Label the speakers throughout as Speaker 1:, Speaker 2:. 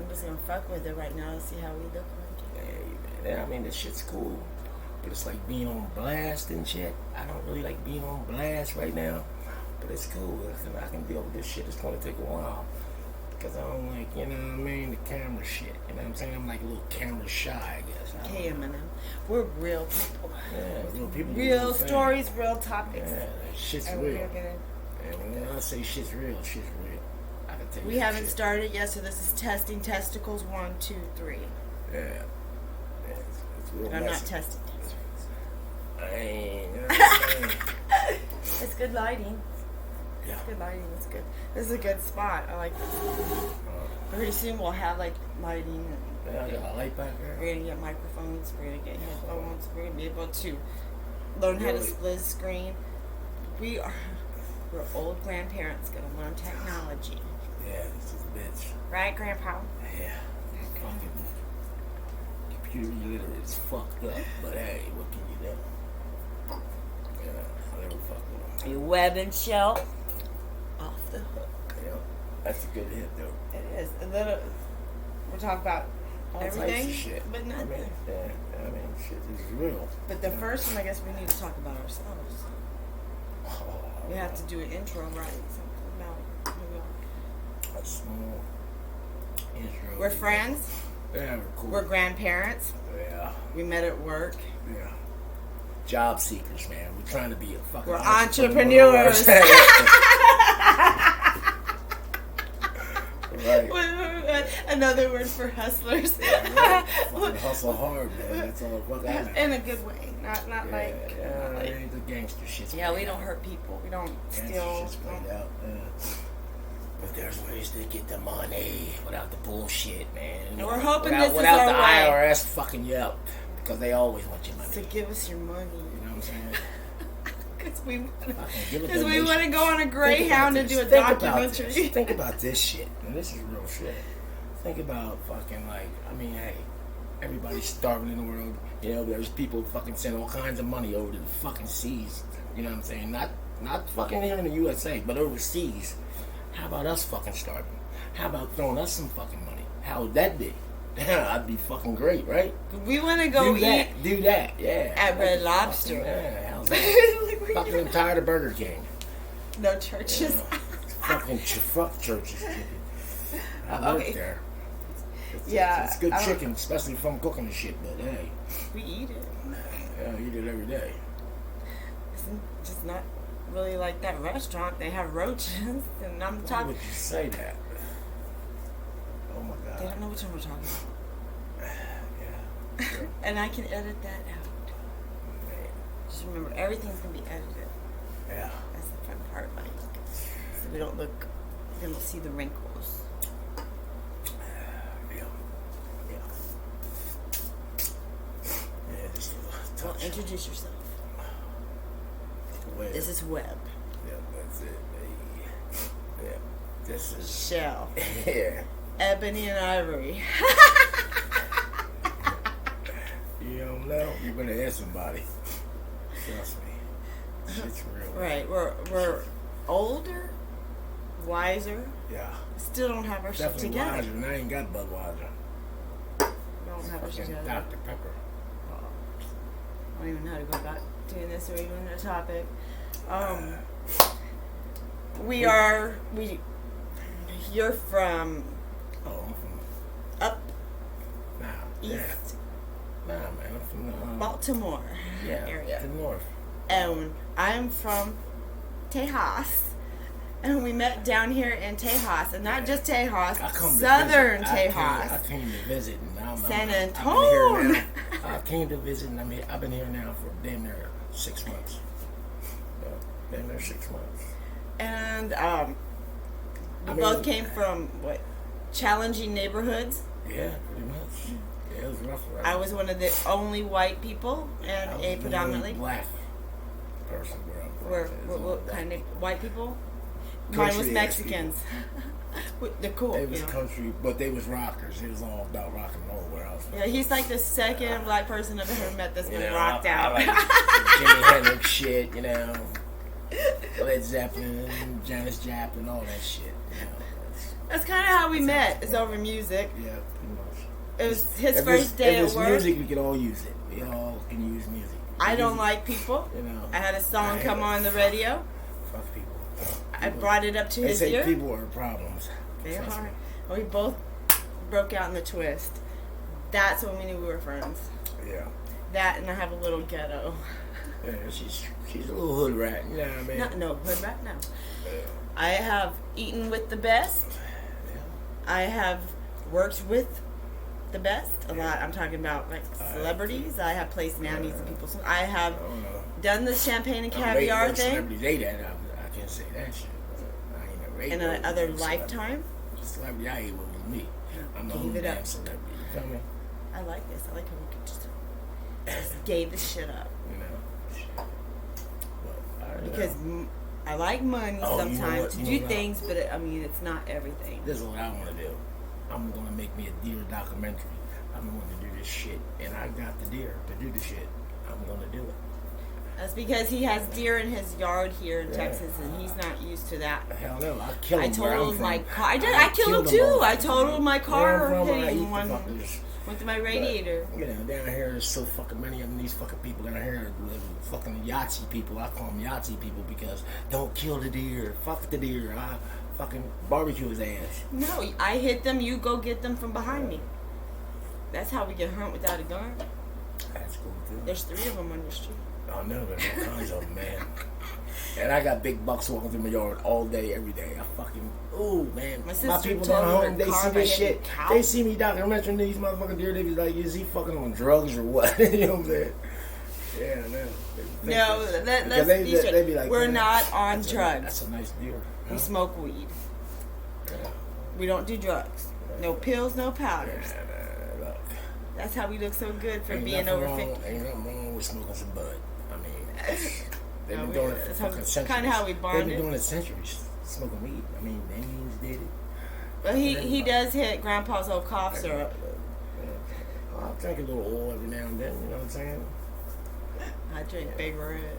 Speaker 1: I'm just gonna fuck with it right now and see how we look like.
Speaker 2: Hey, man, I mean, this shit's cool. But it's like being on blast and shit. I don't really like being on blast right now. But it's cool. I can deal with this shit. It's going to take a while. Because I don't like, you know what I mean, the camera shit. You know what I'm saying? I'm like a little camera shy, I guess.
Speaker 1: Okay, Eminem. We're real people.
Speaker 2: Yeah, real people.
Speaker 1: Real stories, real topics.
Speaker 2: Yeah, that shit's
Speaker 1: and
Speaker 2: real.
Speaker 1: Gonna...
Speaker 2: And when I say shit's real, shit's real. I can tell you.
Speaker 1: We haven't started yet, so this is testing testicles 1, 2, 3.
Speaker 2: Yeah. It's real.
Speaker 1: I'm not testing testicles.
Speaker 2: I ain't.
Speaker 1: It's good lighting.
Speaker 2: Yeah.
Speaker 1: It's good lighting. It's good. This is a good spot. I like this. Pretty soon we'll have like lighting. And
Speaker 2: I got a light back there.
Speaker 1: we're gonna get microphones. We're gonna get headphones. We're gonna be able to learn how to split a screen. We're old grandparents gonna learn technology.
Speaker 2: Yeah, this is a bitch.
Speaker 1: Right, Grandpa?
Speaker 2: Yeah. Fucking computer illiterate is fucked up. But hey, what can you do? Yeah, I never fuck with them.
Speaker 1: You Webb and Chell. Off the hook.
Speaker 2: Yeah, that's a good hit though.
Speaker 1: It is. And then we'll talk about
Speaker 2: All
Speaker 1: everything,
Speaker 2: types of shit.
Speaker 1: but nothing.
Speaker 2: I mean, shit is real.
Speaker 1: But the first one, I guess we need to talk about ourselves. We have to do an intro, right? Something about who we are.
Speaker 2: A small intro.
Speaker 1: We're friends.
Speaker 2: Yeah, we're cool.
Speaker 1: We're grandparents.
Speaker 2: Yeah.
Speaker 1: We met at work.
Speaker 2: Yeah. Job seekers, man. We're trying to be a fucking
Speaker 1: We're entrepreneurs.
Speaker 2: Right.
Speaker 1: Another word for hustlers.
Speaker 2: Yeah, fucking hustle hard, man. That's all the fuck I know.
Speaker 1: In a good way. Not like...
Speaker 2: it ain't the gangster shit.
Speaker 1: Yeah, we don't hurt people. We don't steal.
Speaker 2: Shit's played out. But there's ways to get the money without the bullshit, man.
Speaker 1: And we're hoping
Speaker 2: without,
Speaker 1: this
Speaker 2: without
Speaker 1: is
Speaker 2: the
Speaker 1: our way.
Speaker 2: IRS fucking you up, because they always want your money.
Speaker 1: So give us your money.
Speaker 2: You know what I'm saying?
Speaker 1: Because we
Speaker 2: Because
Speaker 1: we want to go on a Greyhound and do a documentary.
Speaker 2: Think about this shit. And this is real shit. Think about fucking like, I mean, hey, everybody's starving in the world. You know, there's people fucking send all kinds of money over to the fucking seas. You know what I'm saying? Not fucking here in the USA, but overseas. How about us fucking starving? How about throwing us some fucking money? How would that be? I'd be fucking great, right?
Speaker 1: We want to go eat.
Speaker 2: Do that, yeah.
Speaker 1: At Red Lobster.
Speaker 2: Yeah, how's that? Fucking I'm tired of Burger King.
Speaker 1: No churches.
Speaker 2: Yeah. Fuck churches. I work there. It's good chicken, especially if I'm cooking the shit, but hey.
Speaker 1: We eat it.
Speaker 2: Yeah, I eat it every day.
Speaker 1: It's just not really like that restaurant. They have roaches, and I'm talking.
Speaker 2: Why would you say that? Oh my God.
Speaker 1: They don't know which one we're talking about.
Speaker 2: Yeah.
Speaker 1: And I can edit that out.
Speaker 2: Man.
Speaker 1: Just remember, everything's gonna be edited.
Speaker 2: Yeah.
Speaker 1: That's the fun part, like, so we don't see the wrinkles. Well, introduce yourself.
Speaker 2: Webb.
Speaker 1: This is Webb.
Speaker 2: Yeah, that's it. Hey. Yeah. This is
Speaker 1: Chell.
Speaker 2: Yeah.
Speaker 1: Ebony and Ivory.
Speaker 2: You don't know? You better ask somebody. Trust me. Shit's real.
Speaker 1: Right. We're older, wiser.
Speaker 2: Yeah.
Speaker 1: Still don't have our shit
Speaker 2: Definitely
Speaker 1: together.
Speaker 2: wiser, and I ain't got Budweiser.
Speaker 1: Don't have our shit
Speaker 2: Fucking
Speaker 1: together.
Speaker 2: Dr. Pepper.
Speaker 1: I don't even know how to go about doing this or even a topic. You're from
Speaker 2: Oh, I'm from
Speaker 1: up
Speaker 2: east.
Speaker 1: east
Speaker 2: Nah, man, I'm from the
Speaker 1: Baltimore area.
Speaker 2: the north.
Speaker 1: And I'm from Tejas. And we met down here in Tejas. And not just Tejas, southern Tejas.
Speaker 2: I came to visit, and
Speaker 1: San
Speaker 2: I've
Speaker 1: Antonio.
Speaker 2: been here now. I came to visit, and I've been here now for damn near 6 months. Yeah, damn near 6 months.
Speaker 1: And we both came from, challenging neighborhoods.
Speaker 2: Yeah, pretty much. Yeah, it was rough. Right?
Speaker 1: I was one of the only white people and a predominantly
Speaker 2: black person where I'm from.
Speaker 1: What kind of white people?
Speaker 2: Country
Speaker 1: Mine was Mexicans. They're cool.
Speaker 2: They was country, but they was rockers. It was all about rock and roll where I was from.
Speaker 1: Yeah, he's like the second black person I've ever met that's been rocked out.
Speaker 2: I like Jimi Hendrix shit, you know. Led Zeppelin, Janis Joplin, all that shit. You know,
Speaker 1: That's kind of how we met. It's over music.
Speaker 2: Yeah, pretty much.
Speaker 1: It was his first day at work.
Speaker 2: If it's music, we can all use it. We all can use music.
Speaker 1: I don't like people.
Speaker 2: You know.
Speaker 1: I had a song come on the radio.
Speaker 2: Fuck people.
Speaker 1: I brought it up to his ear.
Speaker 2: They say people are problems.
Speaker 1: They are. We both broke out in the twist. That's when we knew we were friends.
Speaker 2: Yeah.
Speaker 1: That and I have a little ghetto.
Speaker 2: Yeah, she's a little hood rat. You know what I mean?
Speaker 1: No, hood rat, no.
Speaker 2: Yeah.
Speaker 1: I have eaten with the best.
Speaker 2: Yeah.
Speaker 1: I have worked with the best a lot. I'm talking about like celebrities. I have placed nannies in people's. I have done the champagne and caviar thing.
Speaker 2: Celebrities ate that. I can't say that shit. I ain't never ate
Speaker 1: in another lifetime.
Speaker 2: Celebrity I ate was me. I'm the
Speaker 1: Gave
Speaker 2: only
Speaker 1: it up.
Speaker 2: damn celebrity. You feel me?
Speaker 1: I like this. I like how we could just gave this shit up.
Speaker 2: You know.
Speaker 1: Because I like money sometimes to do things, but it's not everything.
Speaker 2: This is what I want to do. I'm going to make me a deer documentary. I'm going to do this shit. And I got the deer to do the shit. I'm going to do it.
Speaker 1: That's because he has deer in his yard here in Texas, and he's not used to that.
Speaker 2: Hell no, I killed him.
Speaker 1: I totaled my car. I killed him too. I totaled my car. Went to my radiator.
Speaker 2: But, down here there's so fucking many of them. These fucking people down here live fucking Yahtzee people. I call them Yahtzee people because don't kill the deer. Fuck the deer. I fucking barbecue his ass.
Speaker 1: No, I hit them. You go get them from behind me. That's how we get hunt without a gun.
Speaker 2: That's cool too.
Speaker 1: There's 3 of them on your street.
Speaker 2: I know, there's all kinds of them, man. And I got big bucks walking through my yard all day, every day. I fucking, ooh, man. My people down home, they see this shit. They see me documenting these motherfucking deer. They be like, is he fucking on drugs or what? You know what I'm saying? Yeah,
Speaker 1: no, they be like, we're not on drugs.
Speaker 2: That's a nice deer.
Speaker 1: We smoke weed. Yeah. We don't do drugs. No pills, no powders.
Speaker 2: Look.
Speaker 1: That's how we look so good for being over 50.
Speaker 2: Ain't nothing wrong with smoking some bud. I mean, they've been doing it for fucking centuries.
Speaker 1: Kind of how we bonded.
Speaker 2: They've been doing it centuries, smoking weed. I mean, the Indians did it.
Speaker 1: But he does hit Grandpa's old cough syrup.
Speaker 2: I'll drink a little oil every now and then, you know what I'm saying?
Speaker 1: I drink Big Red.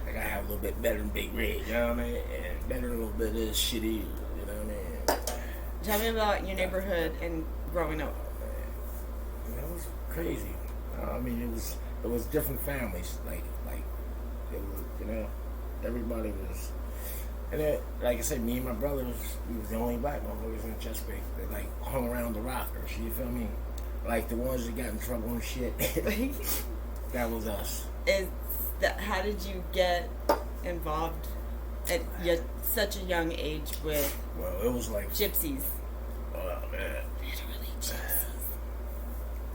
Speaker 2: I gotta have a little bit better than Big Red, you know what I mean? And better than a little bit of this shitty, you know what I mean?
Speaker 1: Tell me about your neighborhood and growing up.
Speaker 2: That was crazy. I mean, it was different families. Like it was, everybody was. And then, like I said, me and my brothers, we was the only black motherfuckers in Chesapeake that like hung around the rockers. You feel me? Like the ones that got in trouble and shit. That was us.
Speaker 1: How did you get involved at such a young age with?
Speaker 2: Well, it was like
Speaker 1: gypsies.
Speaker 2: Oh man.
Speaker 1: Literally gypsies.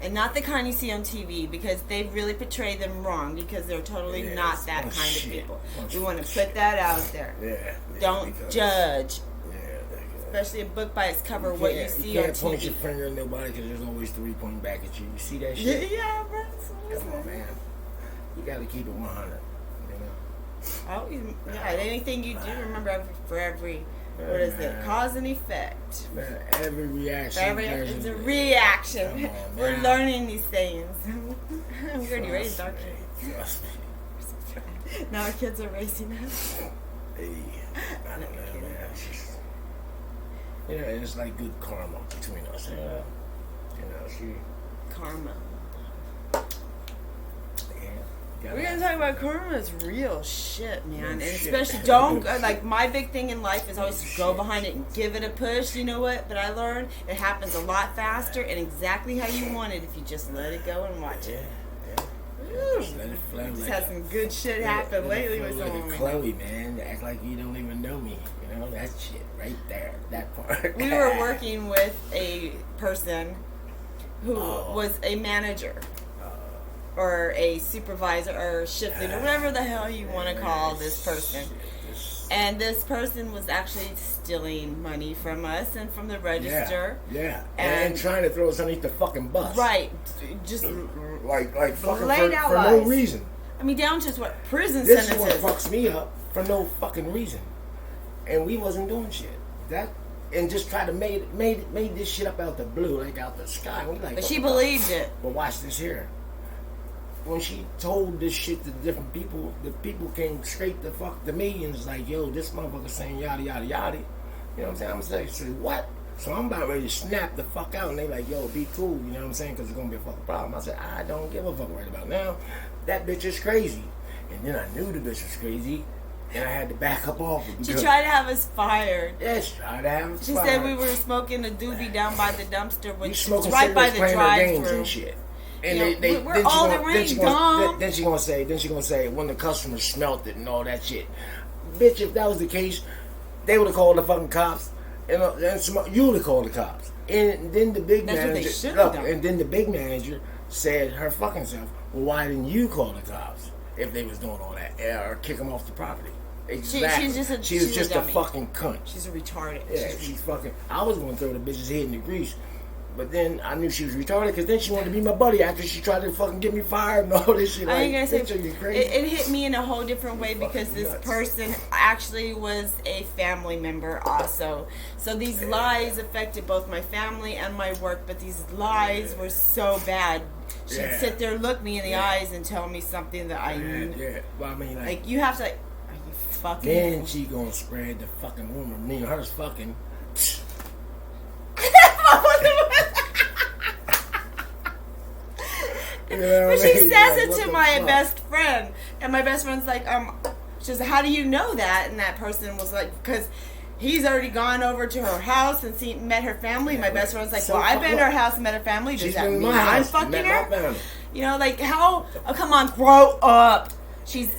Speaker 1: And not the kind you see on TV, because they really portray them wrong, because they're totally not that kind of people. We want to put that out there.
Speaker 2: Yeah.
Speaker 1: Don't judge.
Speaker 2: Yeah.
Speaker 1: Especially a book by its cover, what you see on TV.
Speaker 2: You can't point your finger at nobody because there's always 3 pointing back at you. You see that shit?
Speaker 1: Yeah, bro.
Speaker 2: Come on, man. You got to keep it 100.
Speaker 1: Anything you do, remember for every what is it? Cause and effect.
Speaker 2: Man, every reaction.
Speaker 1: It's a reaction.
Speaker 2: On,
Speaker 1: we're learning these things. We already raised our kids.
Speaker 2: Trust me.
Speaker 1: Now our kids are raising us.
Speaker 2: Hey, I don't know, man. It's just, it's like good karma between us.
Speaker 1: Karma.
Speaker 2: We're
Speaker 1: gonna talk about karma. It's real shit, man. And especially don't like, my big thing in life is always go behind it and give it a push. You know what? But I learned it happens a lot faster and exactly how you want it if you just let it go and watch it.
Speaker 2: Just let it flow.
Speaker 1: Just had some good shit happen lately with someone.
Speaker 2: Chloe, man, act like you don't even know me. That shit right there, that part.
Speaker 1: We were working with a person who was a manager. Or a supervisor or shift leader, whatever the hell you want to call this person. And this person was actually stealing money from us and from the register.
Speaker 2: Yeah. And trying to throw us underneath the fucking bus.
Speaker 1: Right. Just
Speaker 2: like fucking for no reason.
Speaker 1: I mean, down to what prison sentences.
Speaker 2: This is what fucks me up for no fucking reason. And we wasn't doing shit. And just try to made this shit up out the blue, like out the sky.
Speaker 1: But she believed it.
Speaker 2: But watch this here. when she told this shit to different people, the people came straight to fuck to me and was like, yo, this motherfucker saying yada yada yada. You know what I'm saying? I'm saying, say, what? So I'm about ready to snap the fuck out, and they like, yo, be cool. You know what I'm saying? Because it's gonna be a fucking problem. I said, I don't give a fuck right about now. That bitch is crazy. And then I knew the bitch was crazy, and I had to back up off it.
Speaker 1: She tried to have us fired.
Speaker 2: Yeah, she tried to have us
Speaker 1: She
Speaker 2: fired.
Speaker 1: said we were smoking a doobie down by the dumpster, which is
Speaker 2: smoking
Speaker 1: right by
Speaker 2: cigarettes,
Speaker 1: the
Speaker 2: playing their games
Speaker 1: drive-through.
Speaker 2: and shit. And
Speaker 1: You know,
Speaker 2: they
Speaker 1: we're all the rain, dumb.
Speaker 2: Then she gonna say when the customers smelt it and all that shit. Bitch, if that was the case, they would have called the fucking cops. And you would have called the cops. And then the big
Speaker 1: That's
Speaker 2: manager,
Speaker 1: what they should have done.
Speaker 2: and then the big manager said her fucking self, well, why didn't you call the cops if they was doing all that, or kick them off the property? Exactly. She was just a fucking cunt.
Speaker 1: She's a retarded.
Speaker 2: Yeah, she's fucking. I was gonna throw the bitch's head in the grease. But then I knew she was retarded because then she wanted to be my buddy after she tried to fucking get me fired and all this shit.
Speaker 1: I ain't gonna say
Speaker 2: you crazy.
Speaker 1: It hit me in a whole different way because this person actually was a family member also. So these lies affected both my family and my work, but these lies were so bad. She'd sit there, look me in the eyes, and tell me something that I knew.
Speaker 2: Yeah, well, I mean,
Speaker 1: like you have to. Are you fucking?
Speaker 2: Then she gonna spread the fucking rumor. Me and her's fucking.
Speaker 1: You know but she says it to my best friend, and my best friend's like, she says, how do you know that? And that person was like, because he's already gone over to her house and met her family. My best friend's like, well, I've been to her house and met her family. Does that mean I'm fucking her? You know, like how? Oh, come on, grow up. She's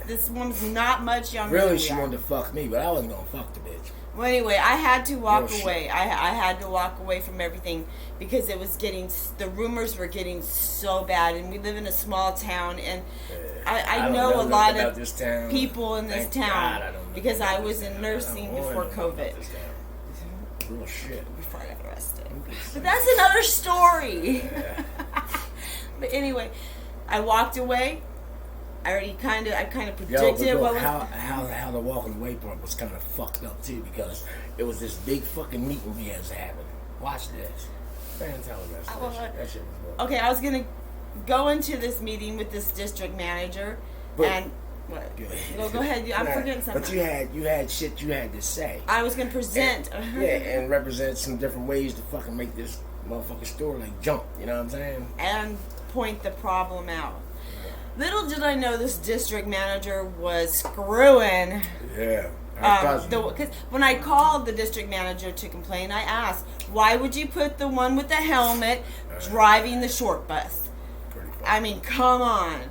Speaker 1: this woman's not much younger.
Speaker 2: Really,
Speaker 1: than
Speaker 2: she wanted to fuck me, but I wasn't gonna fuck the bitch.
Speaker 1: Well, anyway, I had to walk away. I had to walk away from everything because it was the rumors were getting so bad, and we live in a small town, and I know a lot of people in this town because I was in nursing before COVID.
Speaker 2: Real shit.
Speaker 1: Before I got arrested. But that's another story. Yeah. But anyway, I walked away. I kind of predicted what was
Speaker 2: how the walking away part was kind of fucked up too because it was this big fucking meeting we was having. Watch this. Man, tell me that shit was
Speaker 1: okay, I was gonna go into this meeting with this district manager, and what? Go ahead. I'm forgetting something.
Speaker 2: But you had shit you had to say.
Speaker 1: I was gonna present.
Speaker 2: And represent some different ways to fucking make this motherfucking story like jump. You know what I'm saying?
Speaker 1: And point the problem out. Little did I know this district manager was screwing.
Speaker 2: Yeah.
Speaker 1: Because when I called the district manager to complain, I asked, why would you put the one with the helmet driving the short bus? I mean, come on.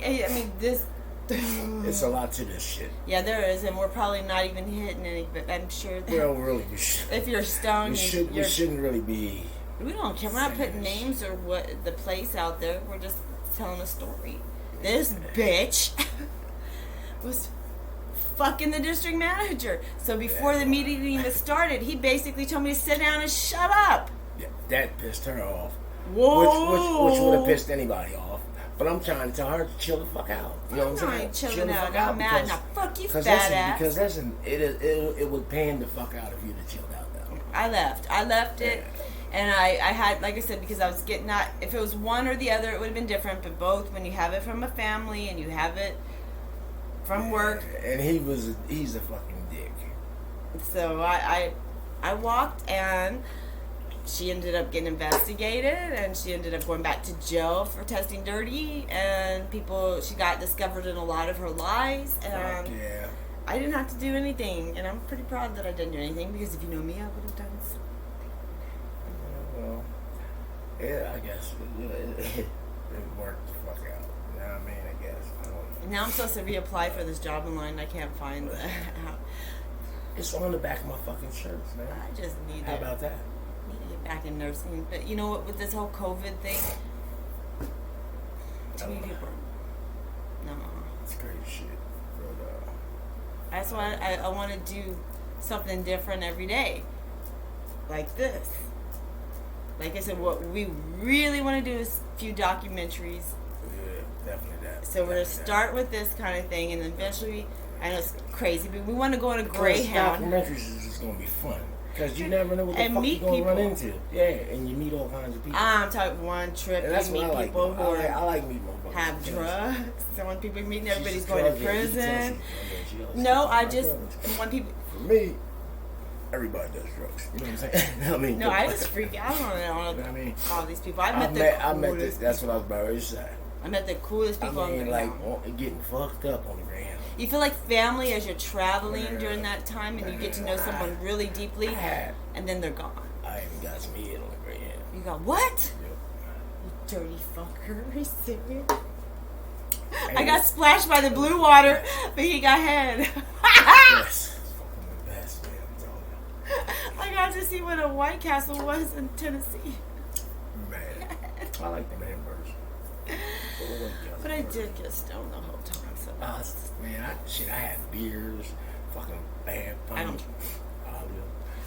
Speaker 1: I mean, this...
Speaker 2: It's a lot to this shit.
Speaker 1: Yeah, there is, and we're probably not even hitting any, but I'm sure that...
Speaker 2: Well, really, we should.
Speaker 1: If you're stoned,
Speaker 2: we shouldn't really be...
Speaker 1: We don't care. We're not putting names or what the place out there. We're just telling a story. This bitch was fucking the district manager. So before the meeting even started, he basically told me to sit down and shut up.
Speaker 2: Yeah, that pissed her off.
Speaker 1: Whoa.
Speaker 2: Which would have pissed anybody off. But I'm trying to tell her to chill the fuck out. You know what I'm saying?
Speaker 1: I ain't chilling out. I'm mad. Now fuck you, fat ass.
Speaker 2: Because listen, it would pay him the fuck out if you'd have chilled out though.
Speaker 1: I left it. And I had, like I said, because I was getting not, if it was one or the other, it would have been different. But both, when you have it from a family and you have it from work.
Speaker 2: And he's a fucking dick.
Speaker 1: So I walked, and she ended up getting investigated, and she ended up going back to jail for testing dirty, and she got discovered in a lot of her lies. And I didn't have to do anything, and I'm pretty proud that I didn't do anything, because if you know me, I would have done something.
Speaker 2: Well, yeah, I guess it worked the fuck out. You know what I mean? I guess. I don't know.
Speaker 1: Now I'm supposed to reapply for this job online. I can't find the.
Speaker 2: It's on the back of my fucking shirts, man.
Speaker 1: I just need.
Speaker 2: How about that?
Speaker 1: Need to get back in nursing, but you know what? With this whole COVID thing, too many people. No.
Speaker 2: It's crazy shit. But,
Speaker 1: that's why I want to do something different every day, like this. Like I said, what we really want to do is a few documentaries.
Speaker 2: Yeah, definitely that.
Speaker 1: So we're going to start with this kind of thing, and eventually, I know it's crazy, but we want to go on a Greyhound.
Speaker 2: Documentaries is just going to be fun. Because you never know what the
Speaker 1: And
Speaker 2: fuck you're
Speaker 1: meet
Speaker 2: going to run
Speaker 1: people.
Speaker 2: into. Yeah, and you meet all kinds of people.
Speaker 1: I'm talking one trip.
Speaker 2: And that's
Speaker 1: You
Speaker 2: what
Speaker 1: meet
Speaker 2: I like.
Speaker 1: people who
Speaker 2: I like meeting motherfuckers.
Speaker 1: have
Speaker 2: because
Speaker 1: drugs. So when people meet,
Speaker 2: she's
Speaker 1: everybody's
Speaker 2: a
Speaker 1: going to
Speaker 2: drug addict. You can tell
Speaker 1: prison.
Speaker 2: she's a drug addict.
Speaker 1: No, I
Speaker 2: my
Speaker 1: just
Speaker 2: drugs.
Speaker 1: when people.
Speaker 2: For me, everybody does drugs. You know what I'm saying? I mean,
Speaker 1: No, I just freak out on it.
Speaker 2: I mean,
Speaker 1: All these people.
Speaker 2: I met this. That's what I was about to say.
Speaker 1: I met the coolest
Speaker 2: I
Speaker 1: people on the
Speaker 2: mean,
Speaker 1: ground.
Speaker 2: like getting fucked up on the ground.
Speaker 1: You feel like family as you're traveling during that time, and you get to know someone really deeply, and then they're gone.
Speaker 2: I even got some head on the ground.
Speaker 1: You go, what?
Speaker 2: Yep.
Speaker 1: You dirty fucker. Are you serious? I got splashed by the blue water, but he got head.
Speaker 2: Yes. It's fucking the best, man. I'm telling you.
Speaker 1: I got to see what a White Castle was in Tennessee.
Speaker 2: Man, I like them hamburgers.
Speaker 1: But I did get stoned the whole time. So
Speaker 2: Man, I had beers, fucking bad punch.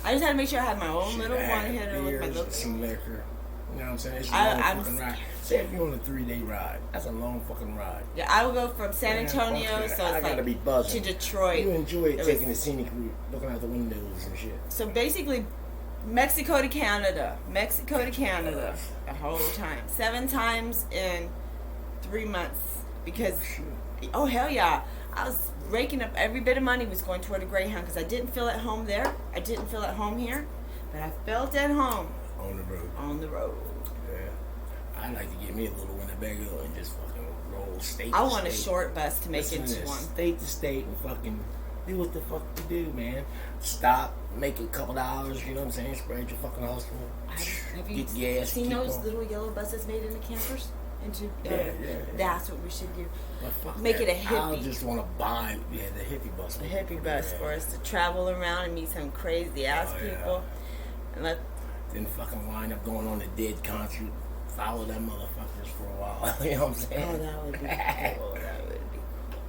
Speaker 1: I just had to make sure I had my own little
Speaker 2: I had
Speaker 1: one-hitter with my
Speaker 2: beers,
Speaker 1: little.
Speaker 2: some liquor. You know what I'm saying? It's a
Speaker 1: I'm
Speaker 2: long fucking ride. Say if you're on a 3-day ride, that's a long fucking ride.
Speaker 1: Yeah, I would go from San Antonio, so it's
Speaker 2: I gotta
Speaker 1: like
Speaker 2: be buzzing.
Speaker 1: to Detroit.
Speaker 2: You enjoy it taking the scenic route, looking out the windows and shit.
Speaker 1: So basically, Mexico to Canada, the whole time, 7 times in 3 months. Because, oh hell yeah, I was raking up every bit of money was going toward a Greyhound because I didn't feel at home there. I didn't feel at home here, but I felt at home
Speaker 2: on the road.
Speaker 1: On the road.
Speaker 2: Yeah, I like to get me a little Winnebago and just fucking roll state.
Speaker 1: I
Speaker 2: to
Speaker 1: want
Speaker 2: state.
Speaker 1: a short bus to make it to one.
Speaker 2: State to state and fucking do what the fuck you do, man. Stop, make a couple dollars. You know what I'm saying? Spread your fucking hustle.
Speaker 1: Have you
Speaker 2: get gas,
Speaker 1: seen those
Speaker 2: on.
Speaker 1: little yellow buses made into campers?
Speaker 2: Yeah.
Speaker 1: That's what we should do.
Speaker 2: Fuck
Speaker 1: Make
Speaker 2: that.
Speaker 1: it a hippie.
Speaker 2: I just want to buy the hippie bus.
Speaker 1: The hippie bus for us to travel around and meet some crazy ass people. And
Speaker 2: then fucking wind up going on a Dead concert. Follow them motherfuckers for a while. You know what I'm saying?
Speaker 1: Oh, that would be cool. That would be cool.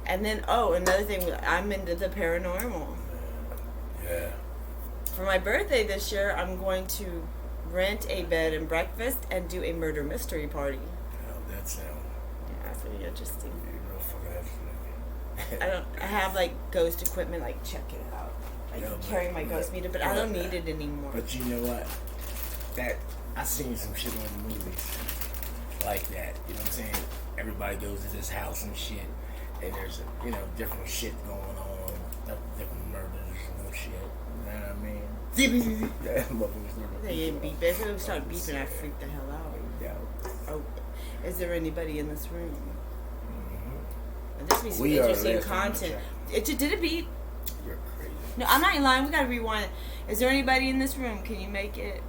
Speaker 1: And then, another thing, I'm into the paranormal.
Speaker 2: Yeah.
Speaker 1: For my birthday this year, I'm going to rent a bed and breakfast and do a murder mystery party.
Speaker 2: Oh, that sounds.
Speaker 1: Yeah, that's pretty interesting.
Speaker 2: You're real fucking interesting.
Speaker 1: I have like ghost equipment, like check it out. I can carry my ghost meter, but I don't need it anymore.
Speaker 2: But you know what? I seen some shit on the movies like that. You know what I'm saying? Everybody goes to this house and shit, and there's different shit going on, different murders and shit. You know what I mean?
Speaker 1: They didn't beep. If it started beeping, I freaked the hell out.
Speaker 2: Yeah.
Speaker 1: Oh, is there anybody in this room?
Speaker 2: Mm-hmm.
Speaker 1: This be some interesting content. Did it beep?
Speaker 2: You're crazy.
Speaker 1: No, I'm not lying. We gotta rewind it. Is there anybody in this room? Can you make it?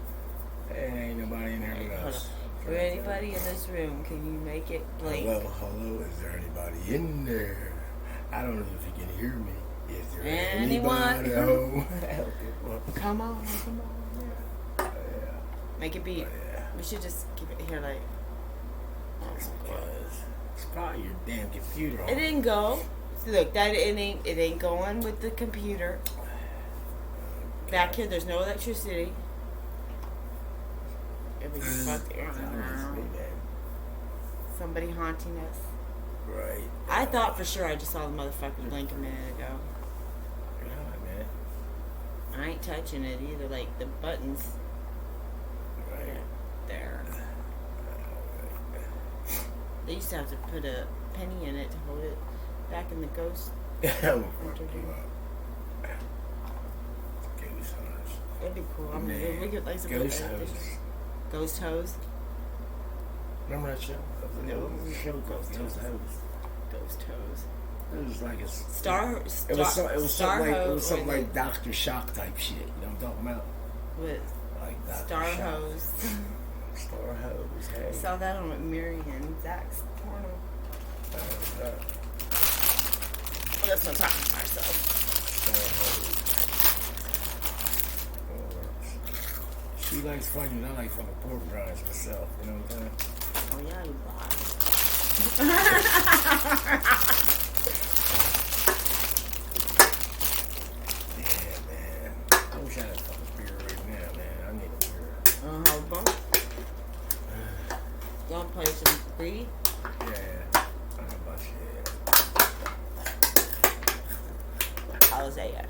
Speaker 2: Ain't nobody in here with us.
Speaker 1: Is there anybody in this room? Can you make it blink?
Speaker 2: Hello. Is there anybody in there? I don't know if you can hear me. Is there
Speaker 1: anyone
Speaker 2: anybody home?
Speaker 1: Come on. Yeah. Make it beep.
Speaker 2: Yeah.
Speaker 1: We should just keep it here like.
Speaker 2: It's probably your damn computer.
Speaker 1: It didn't go. Look, it ain't going with the computer. Back here, there's no electricity. Everything's fucking somebody haunting us.
Speaker 2: Right.
Speaker 1: I thought for sure I just saw the motherfucker blink a minute ago.
Speaker 2: Yeah, man.
Speaker 1: I ain't touching it either. Like the buttons.
Speaker 2: Right.
Speaker 1: There. They used to have to put a penny in it to hold it back in the ghost.
Speaker 2: Ghost hunters.
Speaker 1: That'd be cool. I mean, we could like some
Speaker 2: Ghost hose.
Speaker 1: Ghost hose.
Speaker 2: Remember that show? Ghost hose.
Speaker 1: Ghost hose.
Speaker 2: It was like a
Speaker 1: It
Speaker 2: was something like Dr. Shock type shit. You know what I'm talking about?
Speaker 1: With
Speaker 2: like Dr.
Speaker 1: Star
Speaker 2: Shock.
Speaker 1: hose.
Speaker 2: Star hose. Hey.
Speaker 1: I saw that on Miriam Zach's porno. Well, that's not talking to myself.
Speaker 2: She likes funny, and I like fucking pork rinds myself. You know what I'm saying?
Speaker 1: Oh yeah, you lie.
Speaker 2: Yeah, man. I wish I had a fucking beer right now, man. I need a beer.
Speaker 1: Bump. You want to play some greedy?
Speaker 2: Yeah. I know about shit.
Speaker 1: How's that?